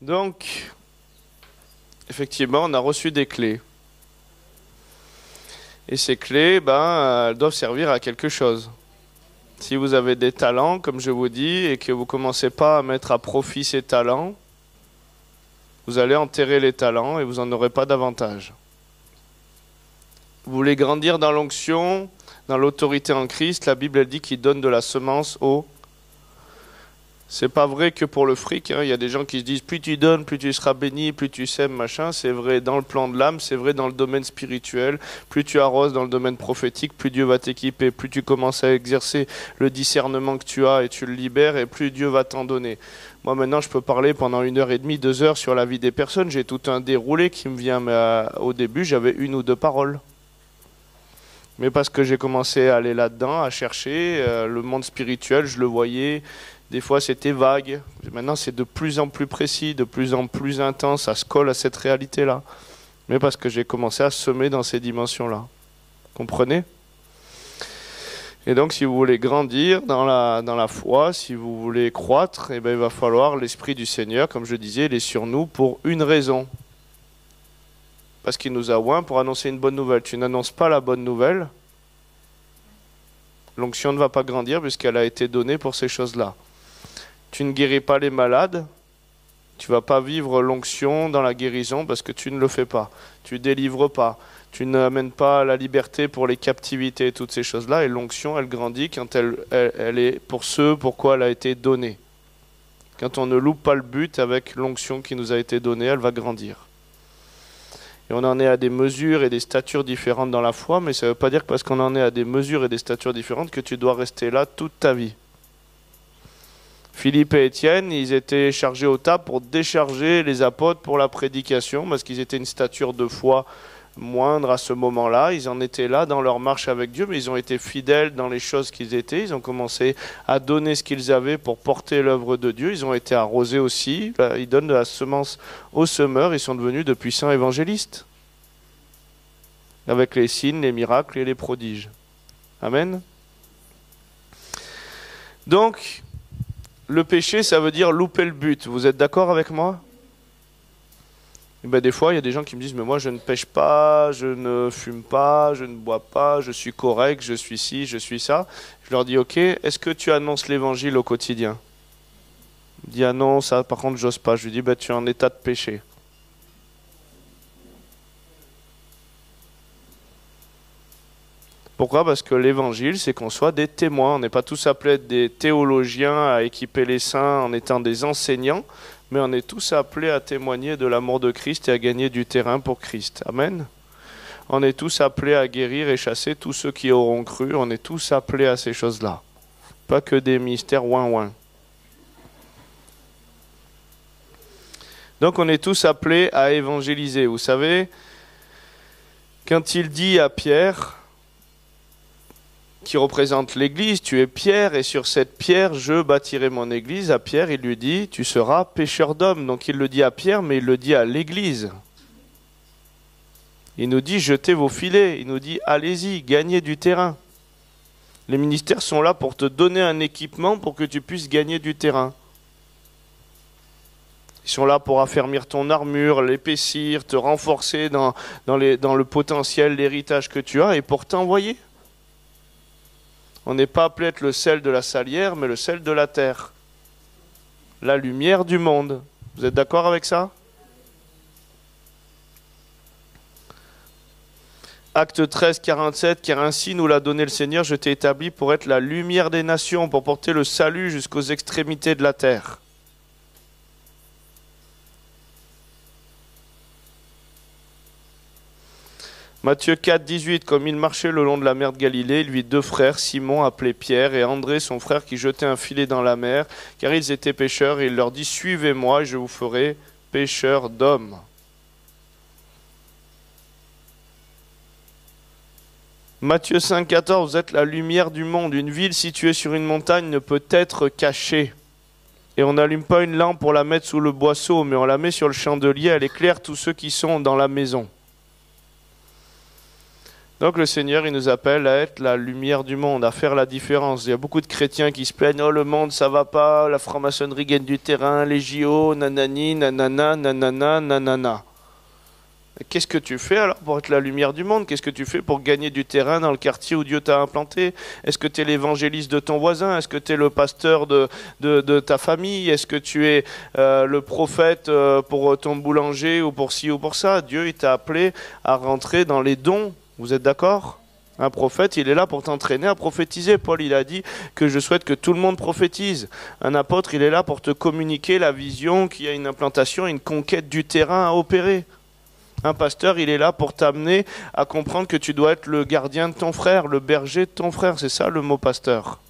Donc, effectivement, on a reçu des clés. Et ces clés, elles doivent servir à quelque chose. Si vous avez des talents, comme je vous dis, et que vous ne commencez pas à mettre à profit ces talents, vous allez enterrer les talents et vous n'en aurez pas davantage. Vous voulez grandir dans l'onction, dans l'autorité en Christ, la Bible elle dit qu'il donne de la semence au... C'est pas vrai que pour le fric, hein. Il y a des gens qui se disent plus tu donnes, plus tu seras béni, plus tu sèmes, machin. C'est vrai dans le plan de l'âme, c'est vrai dans le domaine spirituel. Plus tu arroses dans le domaine prophétique, plus Dieu va t'équiper. Plus tu commences à exercer le discernement que tu as et tu le libères, et plus Dieu va t'en donner. Moi maintenant je peux parler pendant 1h30, 2 heures sur la vie des personnes. J'ai tout un déroulé qui me vient, mais au début j'avais 1 ou 2 paroles. Mais parce que j'ai commencé à aller là-dedans, à chercher, le monde spirituel, je le voyais. Des fois, c'était vague. Maintenant, c'est de plus en plus précis, de plus en plus intense. Ça se colle à cette réalité-là. Mais parce que j'ai commencé à semer dans ces dimensions-là. Comprenez? Et donc, si vous voulez grandir dans la foi, si vous voulez croître, il va falloir l'Esprit du Seigneur, comme je disais, il est sur nous pour une raison. Parce qu'il nous a oints pour annoncer une bonne nouvelle. Tu n'annonces pas la bonne nouvelle, l'onction ne va pas grandir puisqu'elle a été donnée pour ces choses-là. Tu ne guéris pas les malades, tu ne vas pas vivre l'onction dans la guérison parce que tu ne le fais pas. Tu ne délivres pas, tu n'amènes pas la liberté pour les captivités et toutes ces choses-là. Et l'onction, elle grandit quand elle est pour ceux pourquoi elle a été donnée. Quand on ne loupe pas le but avec l'onction qui nous a été donnée, elle va grandir. Et on en est à des mesures et des statures différentes dans la foi, mais ça ne veut pas dire que parce qu'on en est à des mesures et des statures différentes que tu dois rester là toute ta vie. Philippe et Étienne, ils étaient chargés au tas pour décharger les apôtres pour la prédication, parce qu'ils étaient une stature de foi moindre à ce moment-là. Ils en étaient là dans leur marche avec Dieu, mais ils ont été fidèles dans les choses qu'ils étaient. Ils ont commencé à donner ce qu'ils avaient pour porter l'œuvre de Dieu. Ils ont été arrosés aussi. Ils donnent de la semence aux semeurs. Ils sont devenus de puissants évangélistes, avec les signes, les miracles et les prodiges. Amen. Donc, le péché, ça veut dire louper le but. Vous êtes d'accord avec moi? Et des fois, il y a des gens qui me disent « Mais moi, je ne pêche pas, je ne fume pas, je ne bois pas, je suis correct, je suis ci, je suis ça. » Je leur dis « Ok, est-ce que tu annonces l'évangile au quotidien ?» Il me dit « Ah non, ça, par contre, j'ose pas. » Je lui dis « Tu es en état de péché. » Pourquoi? Parce que l'évangile, c'est qu'on soit des témoins. On n'est pas tous appelés à être des théologiens, à équiper les saints en étant des enseignants, mais on est tous appelés à témoigner de l'amour de Christ et à gagner du terrain pour Christ. Amen. On est tous appelés à guérir et chasser tous ceux qui auront cru. On est tous appelés à ces choses-là. Pas que des ministères ouin-ouin. Donc on est tous appelés à évangéliser. Vous savez, quand il dit à Pierre, qui représente l'église, tu es Pierre et sur cette pierre je bâtirai mon église. À Pierre il lui dit tu seras pêcheur d'hommes. Donc il le dit à Pierre mais il le dit à l'église. Il nous dit jetez vos filets, il nous dit allez-y, gagnez du terrain. Les ministères sont là pour te donner un équipement pour que tu puisses gagner du terrain. Ils sont là pour affermir ton armure, l'épaissir, te renforcer dans le potentiel, l'héritage que tu as et pour t'envoyer. On n'est pas appelé à être le sel de la salière, mais le sel de la terre. La lumière du monde. Vous êtes d'accord avec ça? Acte 13, 47, car ainsi nous l'a donné le Seigneur, je t'ai établi pour être la lumière des nations, pour porter le salut jusqu'aux extrémités de la terre. Matthieu 4, 18, comme il marchait le long de la mer de Galilée, il vit 2 frères, Simon appelé Pierre et André son frère qui jetaient un filet dans la mer, car ils étaient pêcheurs, et il leur dit « Suivez-moi et je vous ferai pêcheurs d'hommes. » Matthieu 5, 14, vous êtes la lumière du monde. Une ville située sur une montagne ne peut être cachée. Et on n'allume pas une lampe pour la mettre sous le boisseau, mais on la met sur le chandelier, elle éclaire tous ceux qui sont dans la maison. Donc le Seigneur, il nous appelle à être la lumière du monde, à faire la différence. Il y a beaucoup de chrétiens qui se plaignent, oh le monde ça va pas, la franc-maçonnerie gagne du terrain, les JO, nanani, nanana, nanana, nanana. Qu'est-ce que tu fais alors pour être la lumière du monde? Qu'est-ce que tu fais pour gagner du terrain dans le quartier où Dieu t'a implanté? Est-ce que tu es l'évangéliste de ton voisin? Est-ce que tu es le pasteur de ta famille? Est-ce que tu es le prophète pour ton boulanger ou pour ci ou pour ça? Dieu, il t'a appelé à rentrer dans les dons. Vous êtes d'accord? Un prophète, il est là pour t'entraîner à prophétiser. Paul, il a dit que je souhaite que tout le monde prophétise. Un apôtre, il est là pour te communiquer la vision qu'il y a une implantation, une conquête du terrain à opérer. Un pasteur, il est là pour t'amener à comprendre que tu dois être le gardien de ton frère, le berger de ton frère. C'est ça le mot pasteur.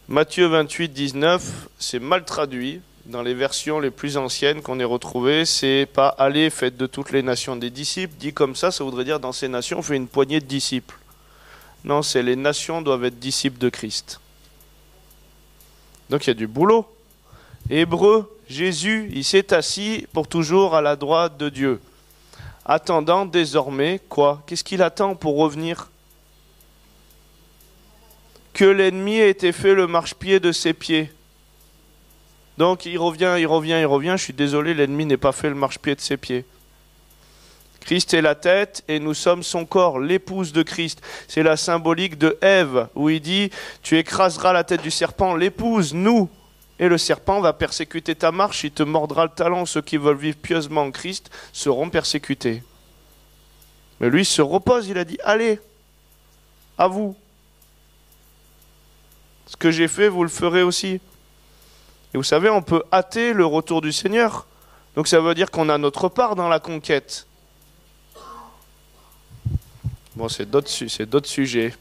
Matthieu 28, 19, c'est mal traduit. Dans les versions les plus anciennes qu'on ait retrouvées, c'est pas « Allez, faites de toutes les nations des disciples ». Dit comme ça voudrait dire dans ces nations, on fait une poignée de disciples. Non, c'est les nations doivent être disciples de Christ. Donc il y a du boulot. Hébreu, Jésus, il s'est assis pour toujours à la droite de Dieu. Attendant désormais, quoi? Qu'est-ce qu'il attend pour revenir? Que l'ennemi ait été fait le marchepied de ses pieds. Donc il revient. Je suis désolé, l'ennemi n'est pas fait le marchepied de ses pieds. Christ est la tête et nous sommes son corps, l'épouse de Christ. C'est la symbolique de Ève, où il dit « Tu écraseras la tête du serpent, l'épouse, nous ». Et le serpent va persécuter ta marche, il te mordra le talon. Ceux qui veulent vivre pieusement en Christ seront persécutés. Mais lui il se repose, il a dit « Allez, à vous. Ce que j'ai fait, vous le ferez aussi ». Et vous savez, on peut hâter le retour du Seigneur. Donc ça veut dire qu'on a notre part dans la conquête. Bon, c'est d'autres sujets.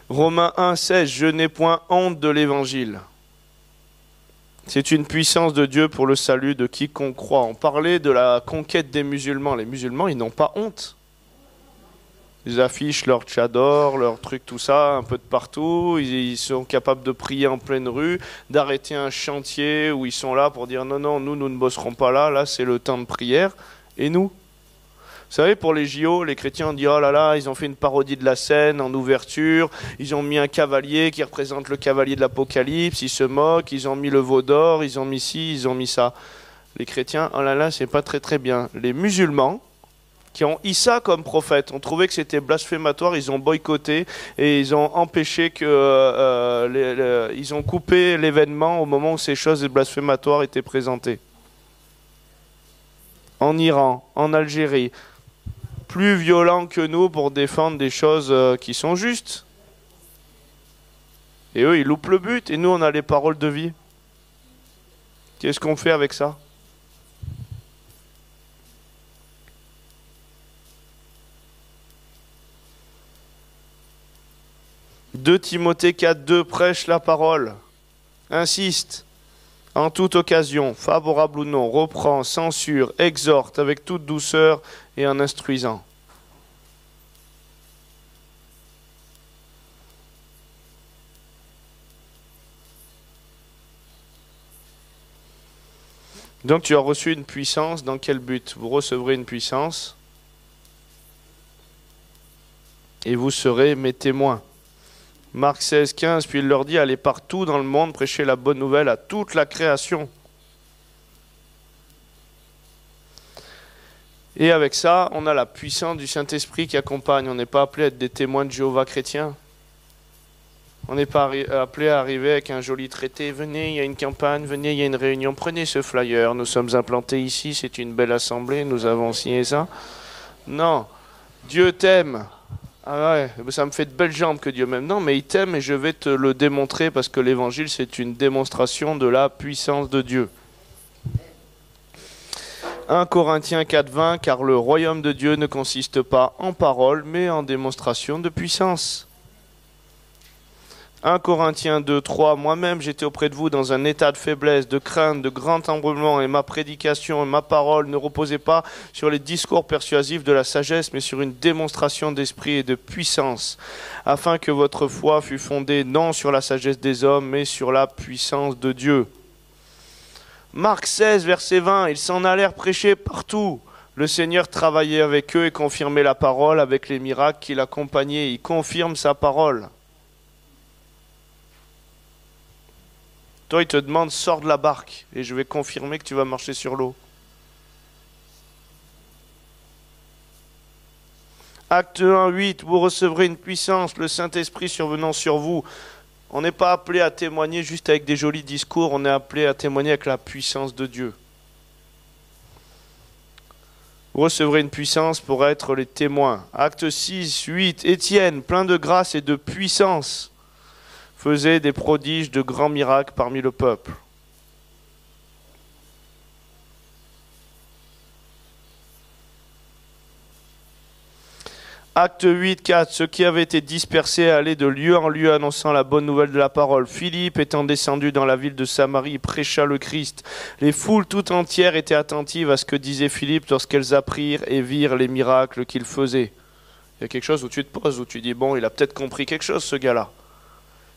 Romains 1, 16, je n'ai point honte de l'évangile. C'est une puissance de Dieu pour le salut de quiconque croit. On parlait de la conquête des musulmans. Les musulmans, ils n'ont pas honte. Ils affichent leur tchador, leur truc, tout ça, un peu de partout. Ils sont capables de prier en pleine rue, d'arrêter un chantier où ils sont là pour dire non, nous ne bosserons pas là. Là, c'est le temps de prière. Et nous? Vous savez, pour les JO, les chrétiens ont dit « Oh là là, ils ont fait une parodie de la scène en ouverture, ils ont mis un cavalier qui représente le cavalier de l'Apocalypse, ils se moquent, ils ont mis le veau d'or, ils ont mis ci, ils ont mis ça. » Les chrétiens, oh là là, c'est pas très bien. Les musulmans, qui ont Issa comme prophète, ont trouvé que c'était blasphématoire, ils ont boycotté et ils ont empêché que... ils ont coupé l'événement au moment où ces choses blasphématoires étaient présentées. En Iran, en Algérie, plus violents que nous pour défendre des choses qui sont justes. Et eux, ils loupent le but, et nous, on a les paroles de vie. Qu'est-ce qu'on fait avec ça? « 2 Timothée 4, 2 prêche la parole, insiste, en toute occasion, favorable ou non, reprend, censure, exhorte avec toute douceur et en instruisant. » Donc tu as reçu une puissance, dans quel but? Vous recevrez une puissance et vous serez mes témoins. Marc 16, 15, puis il leur dit, allez partout dans le monde, prêcher la bonne nouvelle à toute la création. Et avec ça, on a la puissance du Saint-Esprit qui accompagne. On n'est pas appelé à être des témoins de Jéhovah chrétiens. On n'est pas appelé à arriver avec un joli traité. Venez, il y a une campagne, venez, il y a une réunion, prenez ce flyer. Nous sommes implantés ici, c'est une belle assemblée, nous avons signé ça. Non, Dieu t'aime. Ah ouais, ça me fait de belles jambes que Dieu m'aime. Non, mais il t'aime et je vais te le démontrer parce que l'évangile, c'est une démonstration de la puissance de Dieu. 1 Corinthiens 4, 20, car le royaume de Dieu ne consiste pas en paroles, mais en démonstration de puissance. 1 Corinthiens 2, 3. Moi-même, j'étais auprès de vous dans un état de faiblesse, de crainte, de grand tremblement, et ma prédication et ma parole ne reposaient pas sur les discours persuasifs de la sagesse, mais sur une démonstration d'esprit et de puissance, afin que votre foi fût fondée non sur la sagesse des hommes, mais sur la puissance de Dieu. Marc 16, verset 20. Ils s'en allèrent prêcher partout. Le Seigneur travaillait avec eux et confirmait la parole avec les miracles qui l'accompagnaient. Il confirme sa parole. Toi, il te demande, sors de la barque, et je vais confirmer que tu vas marcher sur l'eau. Acte 1, 8, vous recevrez une puissance, le Saint-Esprit survenant sur vous. On n'est pas appelé à témoigner juste avec des jolis discours, on est appelé à témoigner avec la puissance de Dieu. Vous recevrez une puissance pour être les témoins. Acte 6, 8, Étienne, plein de grâce et de puissance, faisait des prodiges de grands miracles parmi le peuple. Acte 8, 4. Ceux qui avaient été dispersés allaient de lieu en lieu annonçant la bonne nouvelle de la parole. Philippe, étant descendu dans la ville de Samarie, prêcha le Christ. Les foules tout entières étaient attentives à ce que disait Philippe lorsqu'elles apprirent et virent les miracles qu'il faisait. Il y a quelque chose où tu te poses, où tu dis, bon, il a peut-être compris quelque chose, ce gars-là.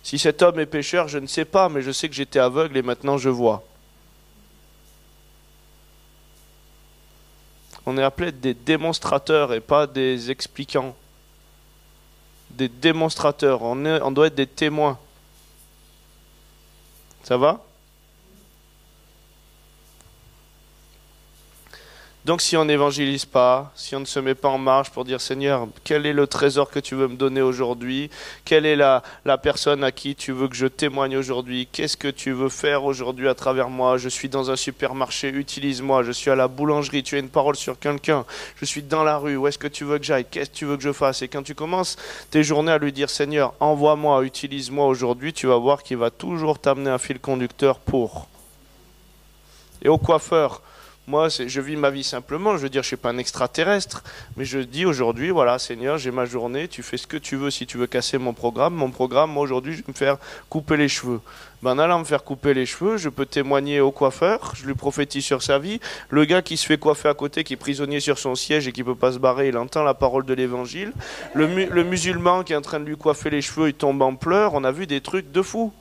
Si cet homme est pécheur, je ne sais pas, mais je sais que j'étais aveugle et maintenant je vois. On est appelé des démonstrateurs et pas des expliquants. Des démonstrateurs, on doit être des témoins. Ça va ? Donc si on n'évangélise pas, si on ne se met pas en marche pour dire Seigneur, quel est le trésor que tu veux me donner aujourd'hui? Quelle est la personne à qui tu veux que je témoigne aujourd'hui? Qu'est-ce que tu veux faire aujourd'hui à travers moi? Je suis dans un supermarché, utilise-moi. Je suis à la boulangerie, tu as une parole sur quelqu'un. Je suis dans la rue, où est-ce que tu veux que j'aille? Qu'est-ce que tu veux que je fasse? Et quand tu commences tes journées à lui dire Seigneur, envoie-moi, utilise-moi aujourd'hui, tu vas voir qu'il va toujours t'amener un fil conducteur pour. Et au coiffeur, moi, je vis ma vie simplement, je veux dire, je ne suis pas un extraterrestre, mais je dis aujourd'hui, voilà, Seigneur, j'ai ma journée, tu fais ce que tu veux, si tu veux casser mon programme, moi aujourd'hui, je vais me faire couper les cheveux. En allant me faire couper les cheveux, je peux témoigner au coiffeur, je lui prophétise sur sa vie, le gars qui se fait coiffer à côté, qui est prisonnier sur son siège et qui ne peut pas se barrer, il entend la parole de l'évangile, le musulman qui est en train de lui coiffer les cheveux, il tombe en pleurs, on a vu des trucs de fou.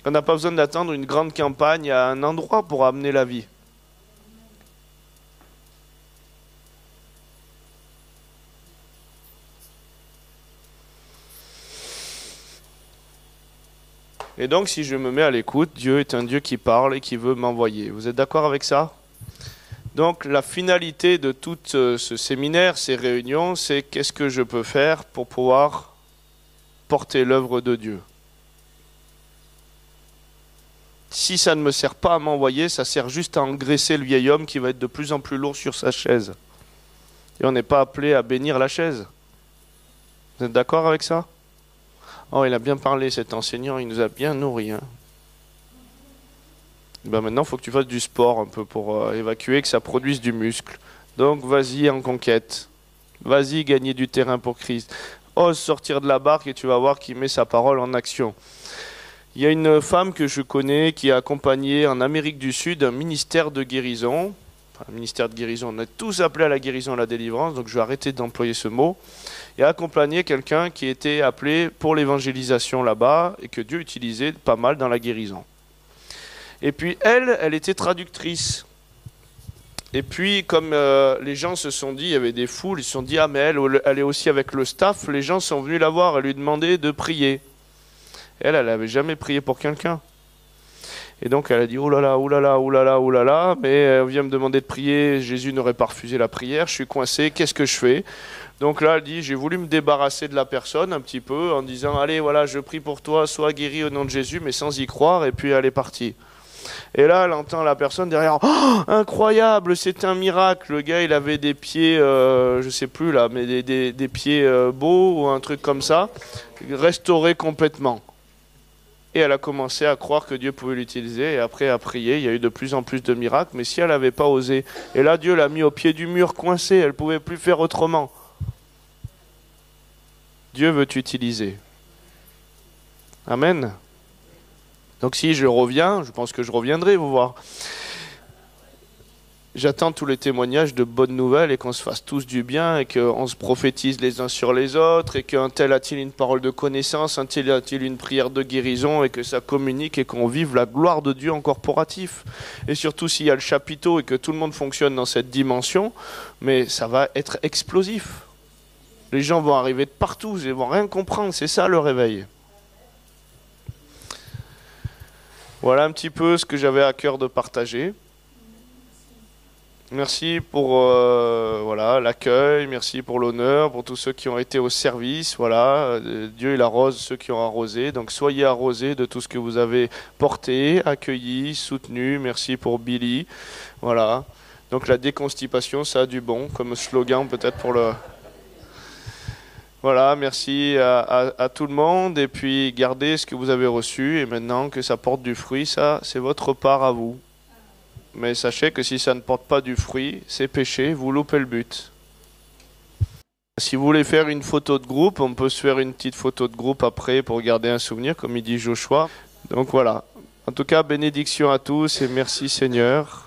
On n'a pas besoin d'attendre une grande campagne à un endroit pour amener la vie. Et donc, si je me mets à l'écoute, Dieu est un Dieu qui parle et qui veut m'envoyer. Vous êtes d'accord avec ça? Donc, la finalité de tout ce séminaire, ces réunions, c'est qu'est-ce que je peux faire pour pouvoir porter l'œuvre de Dieu? Si ça ne me sert pas à m'envoyer, ça sert juste à engraisser le vieil homme qui va être de plus en plus lourd sur sa chaise. Et on n'est pas appelé à bénir la chaise. Vous êtes d'accord avec ça? Oh, il a bien parlé cet enseignant, il nous a bien nourris. Hein. Maintenant, il faut que tu fasses du sport un peu pour évacuer, que ça produise du muscle. Donc, vas-y en conquête. Vas-y gagner du terrain pour Christ. Ose sortir de la barque et tu vas voir qu'il met sa parole en action. Il y a une femme que je connais qui a accompagné en Amérique du Sud un ministère de guérison. Enfin, un ministère de guérison, on est tous appelés à la guérison et à la délivrance, donc je vais arrêter d'employer ce mot. Et a accompagné quelqu'un qui était appelé pour l'évangélisation là-bas et que Dieu utilisait pas mal dans la guérison. Et puis elle était traductrice. Et puis comme les gens se sont dit, il y avait des foules, ils se sont dit, ah mais elle est aussi avec le staff, les gens sont venus la voir et lui demander de prier. Elle n'avait jamais prié pour quelqu'un. Et donc elle a dit, oh là là, oh là là, oh là là, oh là là, mais elle vient me demander de prier, Jésus n'aurait pas refusé la prière, je suis coincé, qu'est-ce que je fais? Donc là, elle dit, j'ai voulu me débarrasser de la personne un petit peu, en disant, allez, voilà, je prie pour toi, sois guéri au nom de Jésus, mais sans y croire, et puis elle est partie. Et là, elle entend la personne derrière, oh, incroyable, c'est un miracle, le gars, il avait des pieds, je sais plus là, mais des pieds beaux, ou un truc comme ça, restaurés complètement. Et elle a commencé à croire que Dieu pouvait l'utiliser. Et après, à prier, il y a eu de plus en plus de miracles. Mais si elle n'avait pas osé, et là, Dieu l'a mis au pied du mur, coincé. Elle ne pouvait plus faire autrement. Dieu veut t'utiliser. Amen. Donc si je reviens, je pense que je reviendrai vous voir. J'attends tous les témoignages de bonnes nouvelles et qu'on se fasse tous du bien et qu'on se prophétise les uns sur les autres et qu'un tel a-t-il une parole de connaissance, un tel a-t-il une prière de guérison et que ça communique et qu'on vive la gloire de Dieu en corporatif. Et surtout s'il y a le chapiteau et que tout le monde fonctionne dans cette dimension, mais ça va être explosif. Les gens vont arriver de partout, ils vont rien comprendre, c'est ça le réveil. Voilà un petit peu ce que j'avais à cœur de partager. Merci pour voilà, l'accueil, merci pour l'honneur, pour tous ceux qui ont été au service. Voilà, Dieu il arrose ceux qui ont arrosé, donc soyez arrosés de tout ce que vous avez porté, accueilli, soutenu. Merci pour Billy. Voilà, donc la déconstipation, ça a du bon, comme slogan peut-être pour le... Voilà, merci à tout le monde et puis gardez ce que vous avez reçu et maintenant que ça porte du fruit, ça c'est votre part à vous. Mais sachez que si ça ne porte pas du fruit, c'est péché, vous loupez le but. Si vous voulez faire une photo de groupe, on peut se faire une petite photo de groupe après pour garder un souvenir, comme il dit Joshua. Donc voilà. En tout cas, bénédiction à tous et merci Seigneur.